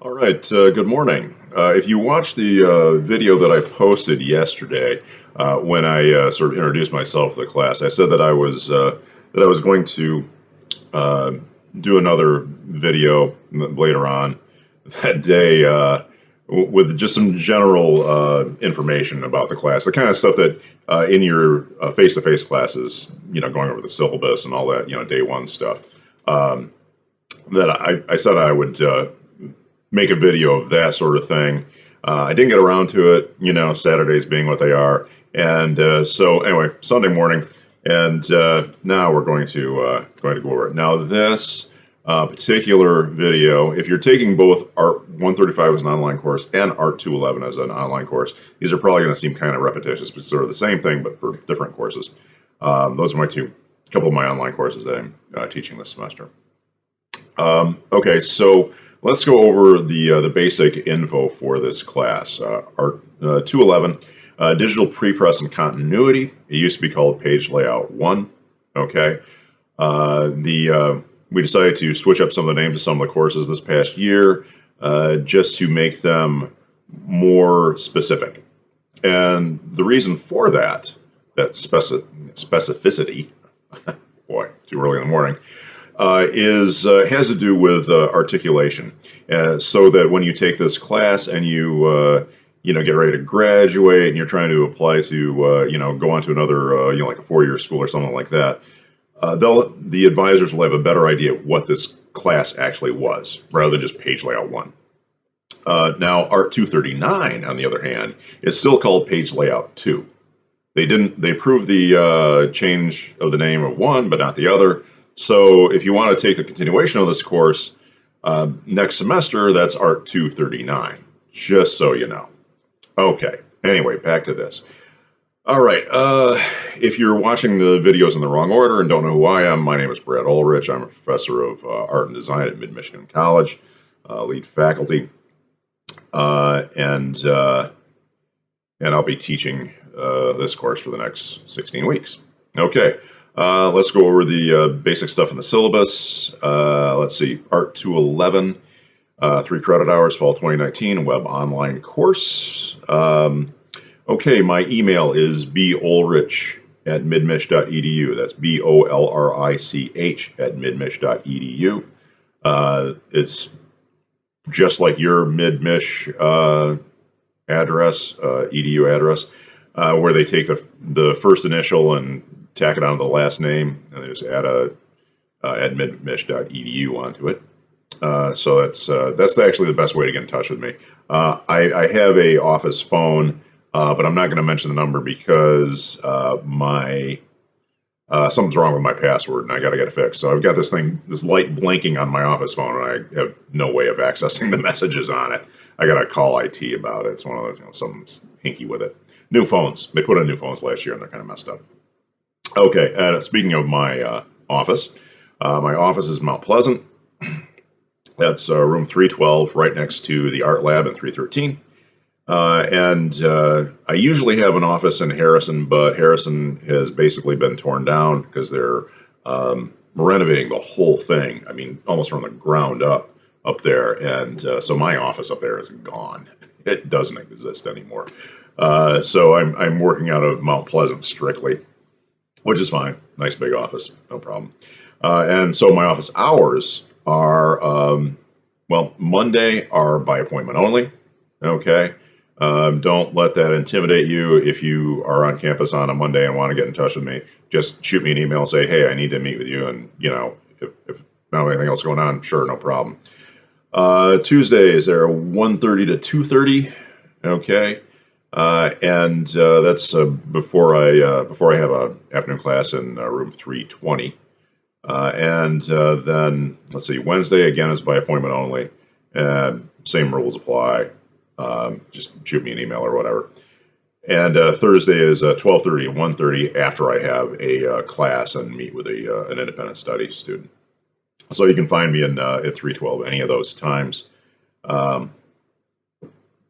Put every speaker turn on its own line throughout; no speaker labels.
All right, good morning. If you watched the video that I posted yesterday, when I sort of introduced myself to the class, I said that I was going to uh, do another video later on that day with just some general information about the class, the kind of stuff that in your face-to-face classes, going over the syllabus and all that, day one stuff. Um, that I said I would make a video of that sort of thing. I didn't get around to it, Saturdays being what they are. And so anyway, Sunday morning, and now we're going to go over it. Now this particular video, if you're taking both Art 135 as an online course and Art 211 as an online course, these are probably going to seem kind of repetitious, but sort of the same thing, but for different courses. Those are couple of my online courses that I'm teaching this semester. Okay, so let's go over the basic info for this class. Our 211, Digital Prepress and Continuity. It used to be called Page Layout 1. Okay, we decided to switch up some of the names of some of the courses this past year just to make them more specific. And the reason for that specificity, boy, too early in the morning, is has to do with articulation, so that when you take this class and you get ready to graduate and you're trying to apply to go on to another like a four-year school or something like that, the advisors will have a better idea of what this class actually was rather than just page layout 1. Now Art 239, on the other hand, is still called page layout 2. They approved the change of the name of one but not the other. So if you want to take the continuation of this course next semester, that's Art 239, just so you know. Okay, anyway, back to this. All right, if you're watching the videos in the wrong order and don't know who I am, my name is Brad Ulrich. I'm a professor of art and design at Mid-Michigan College, lead faculty, and I'll be teaching this course for the next 16 weeks. Okay. Let's go over the basic stuff in the syllabus. Let's see, Art 211, 3 credit hours, fall 2019, web online course. Okay, my email is bolrich@midmich.edu. That's bolrich@midmich.edu. It's just like your Mid-Mich address, edu address, where they take the first initial and tack it on to the last name, and they just add midmich.edu onto it. So that's actually the best way to get in touch with me. I have a office phone, but I'm not going to mention the number because something's wrong with my password, and I got to get it fixed. So I've got this light blinking on my office phone, and I have no way of accessing the messages on it. I got to call IT about it. It's one of those, something's hinky with it. New phones. They put in new phones last year, and they're kind of messed up. Okay, speaking of my office is Mount Pleasant. That's room 312, right next to the art lab in 313. And I usually have an office in Harrison, but Harrison has basically been torn down because they're renovating the whole thing. I mean, almost from the ground up there. And so my office up there is gone. It doesn't exist anymore. So I'm working out of Mount Pleasant strictly, which is fine. Nice big office, no problem. And so my office hours are, Monday are by appointment only. Okay. Don't let that intimidate you. If you are on campus on a Monday and want to get in touch with me, just shoot me an email and say, hey, I need to meet with you. And, if not anything else going on, sure, no problem. Tuesdays are 1:30 to 2:30. Okay. And that's before I have an afternoon class in room 320. And then, let's see, Wednesday again is by appointment only. Same rules apply. Just shoot me an email or whatever. And Thursday is 12:30 and 1:30 after I have a class and meet with an independent study student. So you can find me in at 312 any of those times. And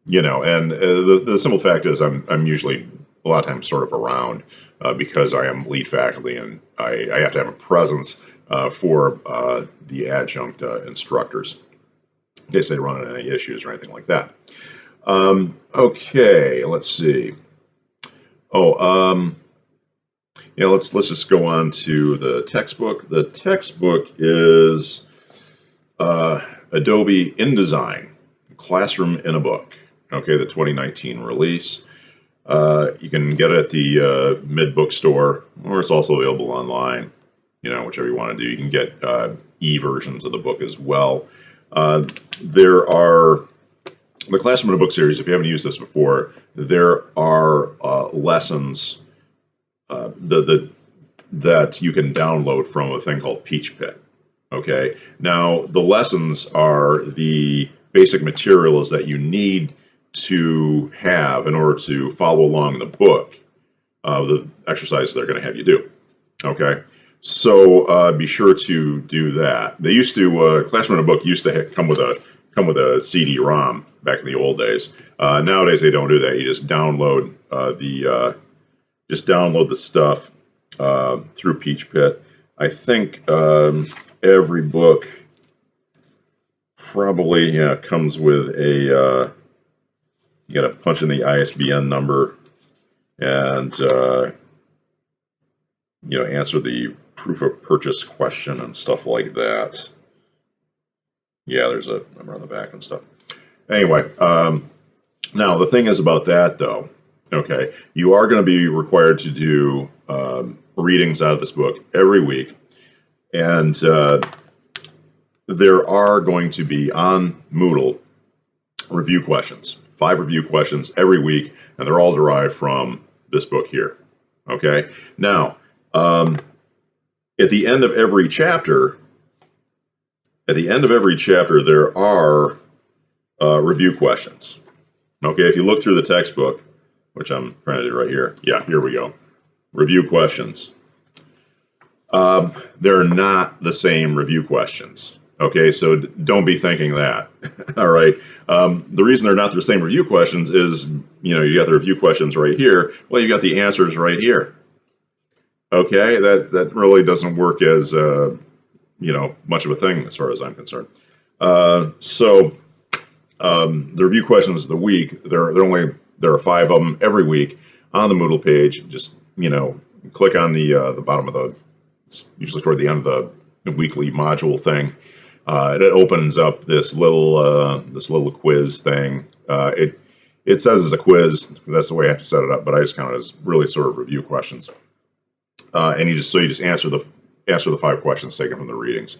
the simple fact is I'm usually a lot of times sort of around because I am lead faculty and I have to have a presence for the adjunct instructors. in case they run into any issues or anything like that. Okay, let's see. Oh, yeah, let's just go on to the textbook. The textbook is Adobe InDesign, Classroom in a Book. Okay, the 2019 release. You can get it at the Mid Bookstore, or it's also available online. You know, whichever you want to do. You can get e-versions of the book as well. There are the Classroom in a Book series. If you haven't used this before, there are lessons that you can download from a thing called Peach Pit. Okay, now the lessons are the basic materials that you need to have in order to follow along the book, the exercises they're going to have you do. Okay, so be sure to do that. They used to Classroom in a Book used to come with a CD-ROM back in the old days. Nowadays they don't do that. You just download the stuff through Peach Pit. I think every book probably comes with a you got to punch in the ISBN number and answer the proof of purchase question and stuff like that. Yeah, there's a number on the back and stuff. Anyway, now the thing is about that though. Okay, you are going to be required to do readings out of this book every week, and there are going to be on Moodle review questions, 5 review questions every week, and they're all derived from this book here. Okay, now at the end of every chapter, there are review questions. Okay, if you look through the textbook, which I'm trying to do right here, yeah, here we go. Review questions. They're not the same review questions. Okay, so don't be thinking that. All right. The reason they're not the same review questions is, you got the review questions right here. Well, you got the answers right here. Okay, that really doesn't work as much of a thing as far as I'm concerned. So the review questions of the week, there are 5 of them every week on the Moodle page. Just click on the bottom of it's usually toward the end of the weekly module thing. And it opens up this little quiz thing. It says it's a quiz. That's the way I have to set it up, but I just count it as really sort of review questions. And you just answer the 5 questions taken from the readings.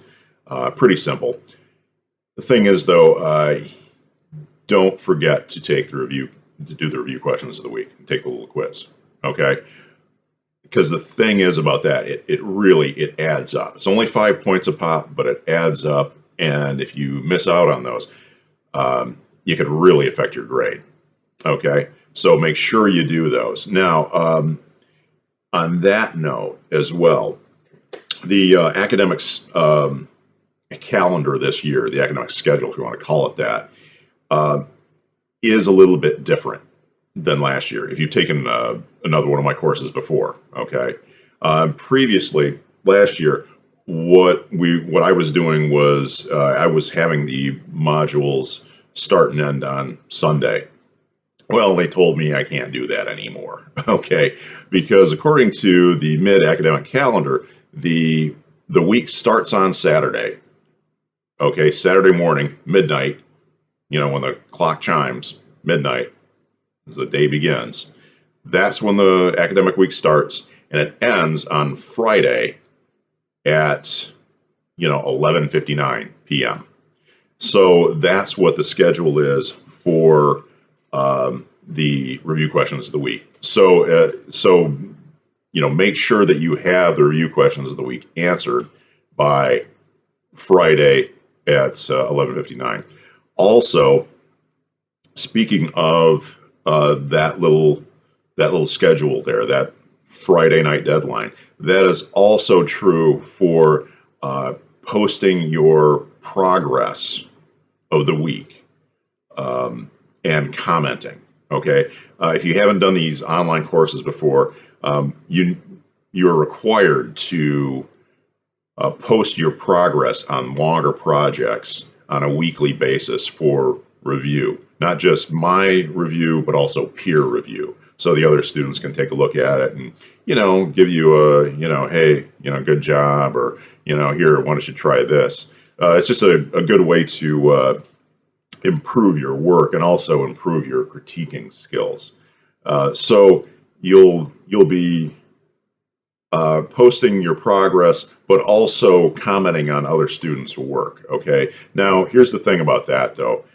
Pretty simple. The thing is though, don't forget to do the review questions of the week and take the little quiz. Okay. Because the thing is about that, it really adds up. It's only 5 points a pop, but it adds up. And if you miss out on those, you could really affect your grade. Okay, so make sure you do those. Now, on that note as well, the academics calendar this year, the academic schedule, if you want to call it that, is a little bit different than last year. If you've taken another one of my courses before, okay. Previously, last year, what I was doing was I was having the modules start and end on Sunday. Well, they told me I can't do that anymore, okay, because according to the mid-academic calendar, the week starts on Saturday, okay, Saturday morning, midnight, when the clock chimes, midnight, as the day begins. That's when the academic week starts, and it ends on Friday at 11:59 p.m. So that's what the schedule is for the review questions of the week. So make sure that you have the review questions of the week answered by Friday at 11:59. Also, speaking of that little schedule there, that Friday night deadline, that is also true for posting your progress of the week and commenting. Okay, if you haven't done these online courses before, you are required to post your progress on longer projects on a weekly basis for review, not just my review, but also peer review. So the other students can take a look at it and, give you a, hey, good job, or, here, why don't you try this? It's just a good way to improve your work and also improve your critiquing skills. So you'll be posting your progress, but also commenting on other students' work. Okay. Now, here's the thing about that, though.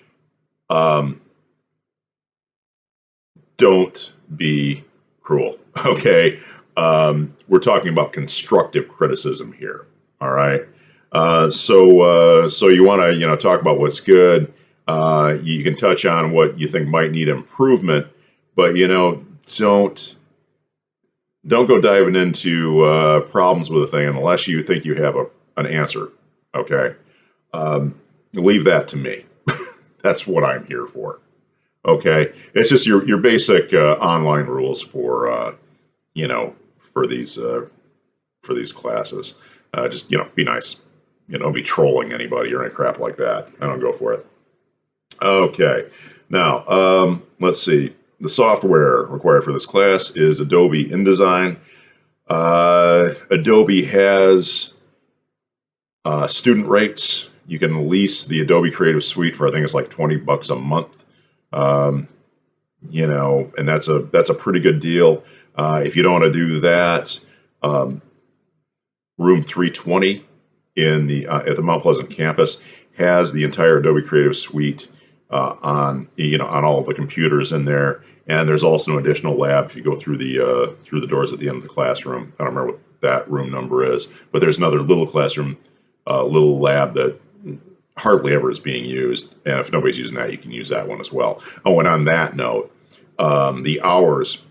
Don't be cruel. Okay. We're talking about constructive criticism here. All right. So you want to talk about what's good. You can touch on what you think might need improvement, but don't go diving into problems with a thing unless you think you have an answer. Okay. Leave that to me. That's what I'm here for. Okay. It's just your basic online rules for for these classes. Just be nice. Don't be trolling anybody or any crap like that. I don't go for it. Okay. Now, let's see. The software required for this class is Adobe InDesign. Adobe has student rates. You can lease the Adobe Creative Suite for, I think it's like $20 a month. And that's a pretty good deal. If you don't want to do that, room 320 in the at the Mount Pleasant campus has the entire Adobe Creative Suite on all of the computers in there. And there's also an additional lab if you go through the doors at the end of the classroom. I don't remember what that room number is, but there's another little classroom, little lab that hardly ever is being used. And if nobody's using that, you can use that one as well. Oh, and on that note, the hours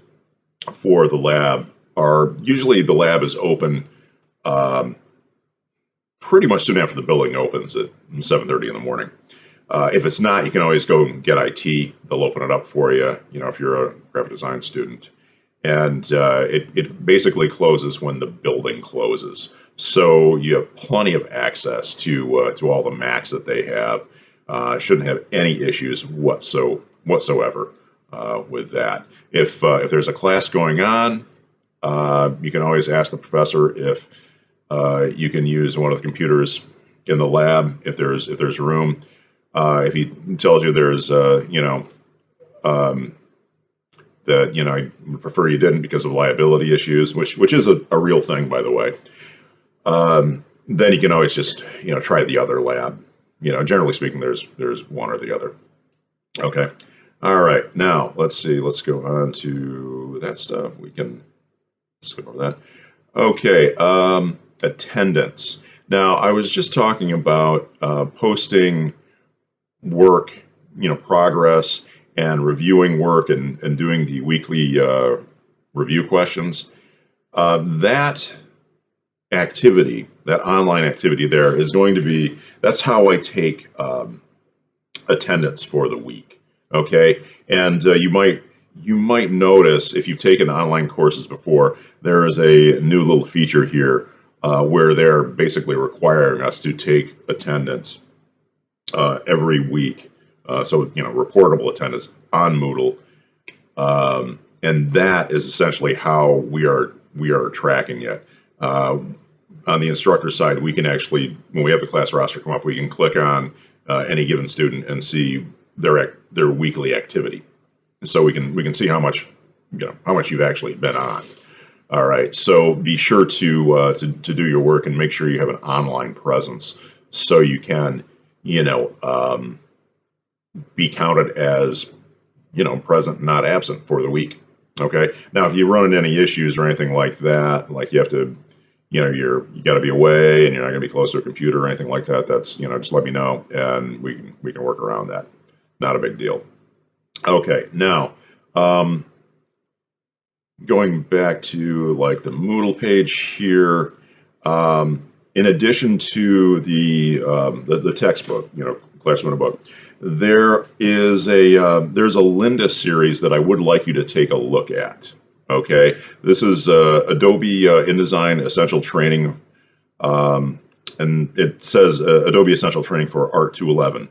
for the lab are usually the lab is open pretty much soon after the building opens at 7:30 in the morning. If it's not, you can always go and get IT. They'll open it up for you, if you're a graphic design student. And it basically closes when the building closes. So you have plenty of access to all the Macs that they have. Shouldn't have any issues whatsoever with that. If there's a class going on, you can always ask the professor if you can use one of the computers in the lab if there's room. If he tells you there's that I would prefer you didn't because of liability issues, which is a real thing, by the way. Then you can always just try the other lab. Generally speaking, there's one or the other. Okay. All right. Now let's see. Let's go on to that stuff. We can skip over that. Okay. Attendance. Now I was just talking about posting work, progress, and reviewing work and doing the weekly review questions. That activity, that online activity there is going to be, that's how I take attendance for the week. Okay. And you might notice if you've taken online courses before, there is a new little feature here where they're basically requiring us to take attendance every week. So, reportable attendance on Moodle. And that is essentially how we are tracking it. On the instructor side, we can actually, when we have the class roster come up, we can click on any given student and see their weekly activity. So we can see how much you've actually been on. All right. So be sure to do your work and make sure you have an online presence so you can be counted as present, not absent for the week. Okay. Now, if you run into any issues or anything like that, like you have to, you got to be away and you're not going to be close to a computer or anything like that, that's just let me know and we can work around that. Not a big deal. Okay. Now, going back to like the Moodle page here, in addition to the textbook, Classroom book, there's a Linda series that I would like you to take a look at. Okay, this is Adobe InDesign Essential Training and it says Adobe Essential Training for Art 211.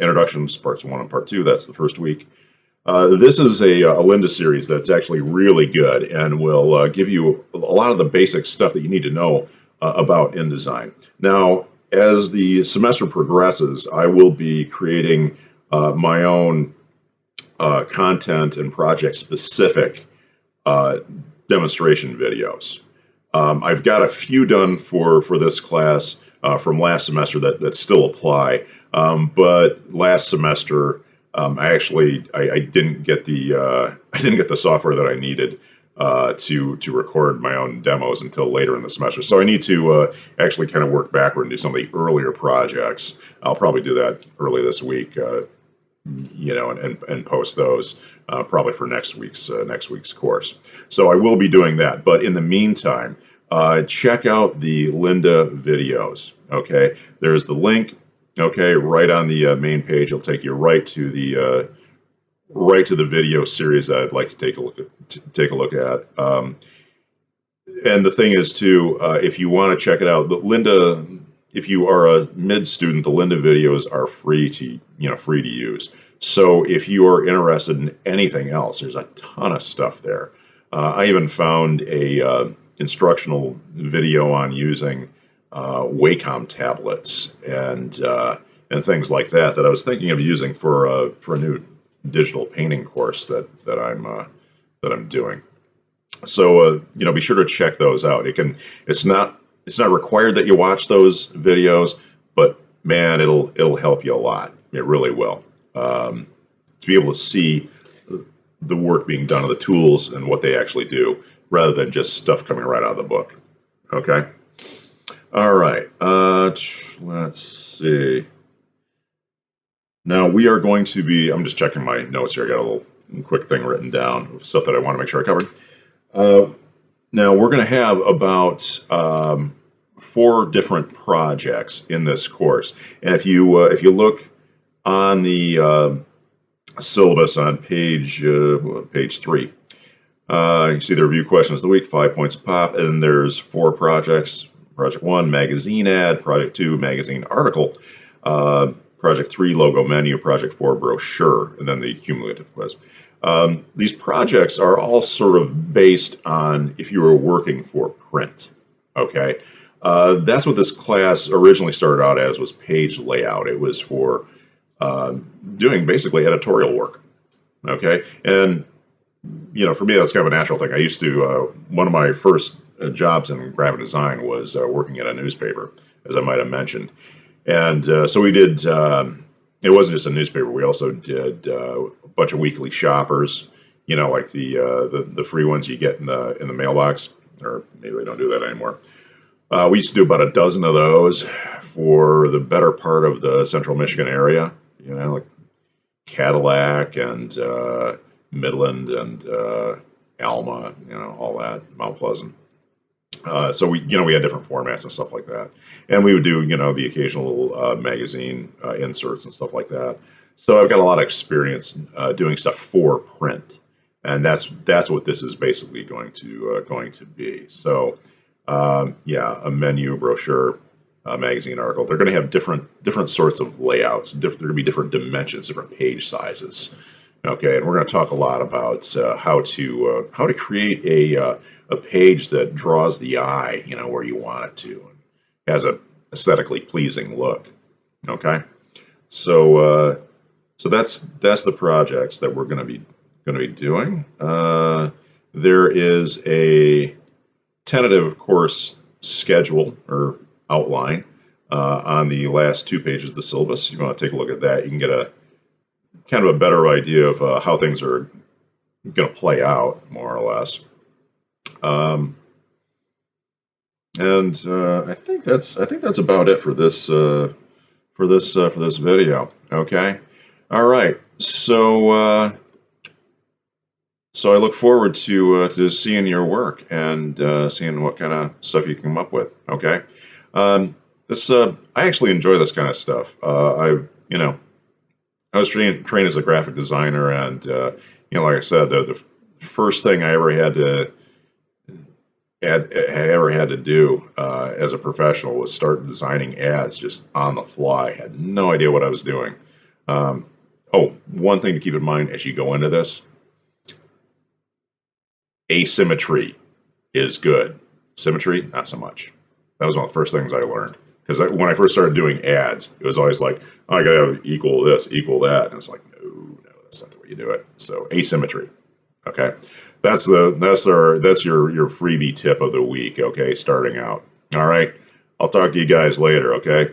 Introductions, parts 1 and part 2, that's the first week. This is a Linda series that's actually really good and will give you a lot of the basic stuff that you need to know about InDesign. Now, as the semester progresses, I will be creating my own content and project-specific demonstration videos. I've got a few done for this class from last semester that still apply, but last semester I didn't get the software that I needed to record my own demos until later in the semester. So I need to actually kind of work backward and do some of the earlier projects. I'll probably do that early this week, and post those probably for next week's course. So I will be doing that. But in the meantime, check out the Linda videos. Okay, there's the link. Okay, right on the main page, it'll take you right to the video series that I'd like to take a look at. And the thing is too, if you want to check it out, Linda, if you are a mid student, the Linda videos are free to use. So if you are interested in anything else, there's a ton of stuff there. I even found a instructional video on using Wacom tablets and things like that I was thinking of using for a new digital painting course that I'm doing. So be sure to check those out. It's not required that you watch those videos, but man, it'll help you a lot. It really will. To be able to see the work being done, the tools and what they actually do, rather than just stuff coming right out of the book. Okay. All right. Let's see. Now we are going to be. I'm just checking my notes here. I got a little quick thing written down of stuff that I want to make sure I covered. Now we're going to have about 4 different projects in this course, and if you look on the syllabus on page 3, you see the review questions of the week, 5 points a pop, and there's 4 projects. Project 1, magazine ad. Project 2, magazine article. Project 3, logo menu. Project 4, brochure, and then the cumulative quiz. These projects are all sort of based on if you were working for print. Okay, that's what this class originally started out as, was page layout. It was for doing basically editorial work. Okay, and for me that's kind of a natural thing. I used to one of my first jobs in graphic design was working at a newspaper, as I might have mentioned, and so we did. It wasn't just a newspaper. We also did a bunch of weekly shoppers, like the free ones you get in the mailbox, or maybe they don't do that anymore. We used to do about a dozen of those for the better part of the central Michigan area, like Cadillac and Midland and Alma, all that, Mount Pleasant. So we had different formats and stuff like that, and we would do the occasional magazine inserts and stuff like that. So I've got a lot of experience doing stuff for print, and that's what this is basically going to be. So yeah, a menu, brochure, magazine article. They're going to have different sorts of layouts. They're going to be different dimensions, different page sizes. Okay, and we're going to talk a lot about how to create a page that draws the eye, where you want it to, and has a aesthetically pleasing look. Okay, so that's the projects that we're going to be doing. There is a tentative course schedule or outline on the last 2 pages of the syllabus. If you want to take a look at that, you can get a kind of a better idea of how things are going to play out, more or less. And I think that's about it for this video. Okay, all right. So so I look forward to seeing your work and seeing what kind of stuff you come up with. Okay, I actually enjoy this kind of stuff. I was trained as a graphic designer, and like I said, the first thing I ever had to ever had to do as a professional was start designing ads just on the fly. Had no idea what I was doing. Um, oh, one thing to keep in mind as you go into this: asymmetry is good. Symmetry, not so much. That was one of the first things I learned. Because when I first started doing ads, it was always like, oh, I gotta have equal this, equal that. And it's like, no, that's not the way you do it. So asymmetry. Okay. That's your freebie tip of the week, okay, starting out. All right. I'll talk to you guys later, okay?